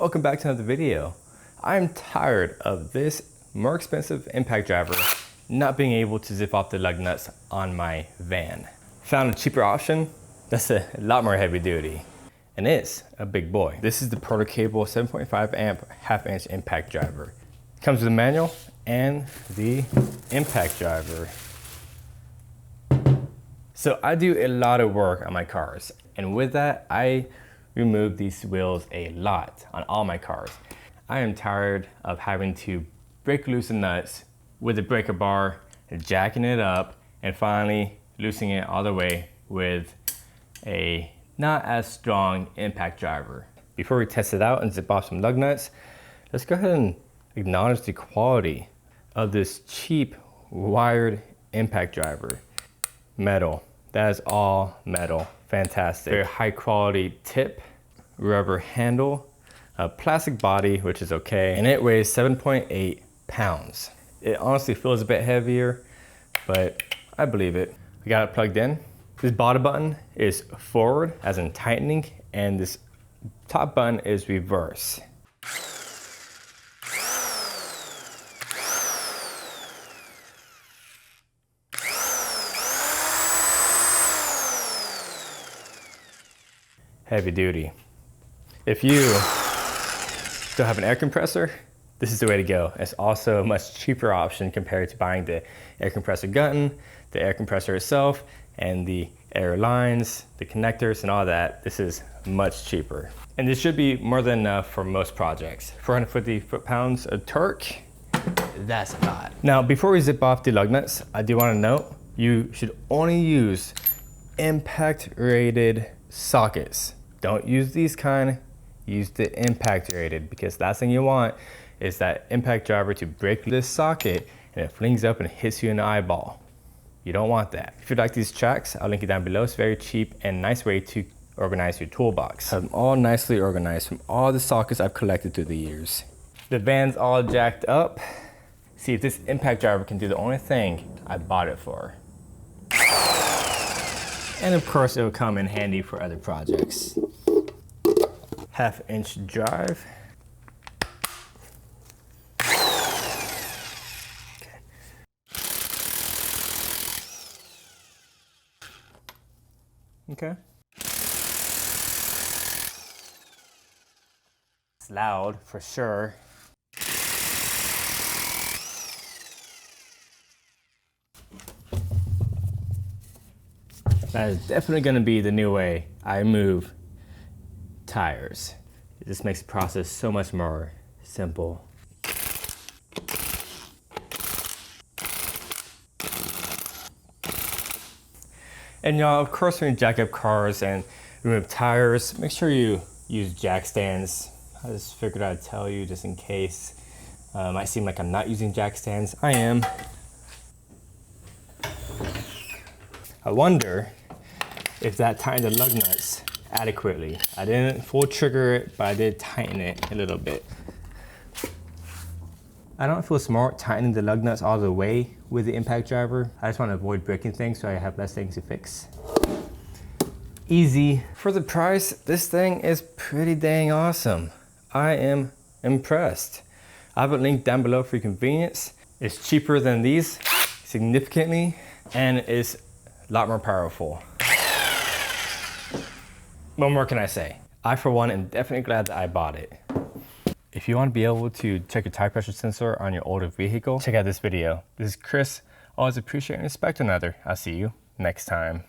Welcome back to another video. I'm tired of this more expensive impact driver not being able to zip off the lug nuts on my van. Found a cheaper option that's a lot more heavy duty, and it's a big boy. This is the Proto Cable 7.5 amp half-inch impact driver. Comes with a manual and the impact driver. So I do a lot of work on my cars, and with that I remove these wheels a lot on all my cars. I am tired of having to break loose the nuts with a breaker bar, jacking it up, and finally loosening it all the way with a not as strong impact driver. Before we test it out and zip off some lug nuts, let's go ahead and acknowledge the quality of this cheap wired impact driver. Metal, that is all metal, fantastic. Very high quality tip, rubber handle, a plastic body, which is okay, and it weighs 7.8 pounds. It honestly feels a bit heavier, but I believe it. We got it plugged in. This bottom button is forward, as in tightening, and this top button is reverse. Heavy duty. If you still have an air compressor, this is the way to go. It's also a much cheaper option compared to buying the air compressor gun, the air compressor itself, and the air lines, the connectors, and all that. This is much cheaper. And this should be more than enough for most projects. 450 foot-pounds of torque, that's a lot. Now, before we zip off the lug nuts, I do want to note, you should only use impact-rated sockets. Don't use these kind, use the impact rated, because last thing you want is that impact driver to break this socket and it flings up and hits you in the eyeball. You don't want that. If you like these tracks, I'll link it down below. It's a very cheap and nice way to organize your toolbox. Have them all nicely organized from all the sockets I've collected through the years. The van's all jacked up. See if this impact driver can do the only thing I bought it for. And of course, it will come in handy for other projects. Half-inch drive. Okay. It's loud for sure. That is definitely going to be the new way I move tires. It just makes the process so much more simple. And y'all, of course, when you jack up cars and remove tires, make sure you use jack stands. I just figured I'd tell you just in case. It might seem like I'm not using jack stands. I am. I wonder if that tightened the lug nuts adequately. I didn't full trigger it, but I did tighten it a little bit. I don't feel smart tightening the lug nuts all the way with the impact driver. I just want to avoid breaking things so I have less things to fix. Easy. For the price, this thing is pretty dang awesome. I am impressed. I have a link down below for your convenience. It's cheaper than these significantly, and it's a lot more powerful. What more can I say? I, for one, am definitely glad that I bought it. If you want to be able to check your tire pressure sensor on your older vehicle, check out this video. This is Chris. Always appreciate and respect another. I'll see you next time.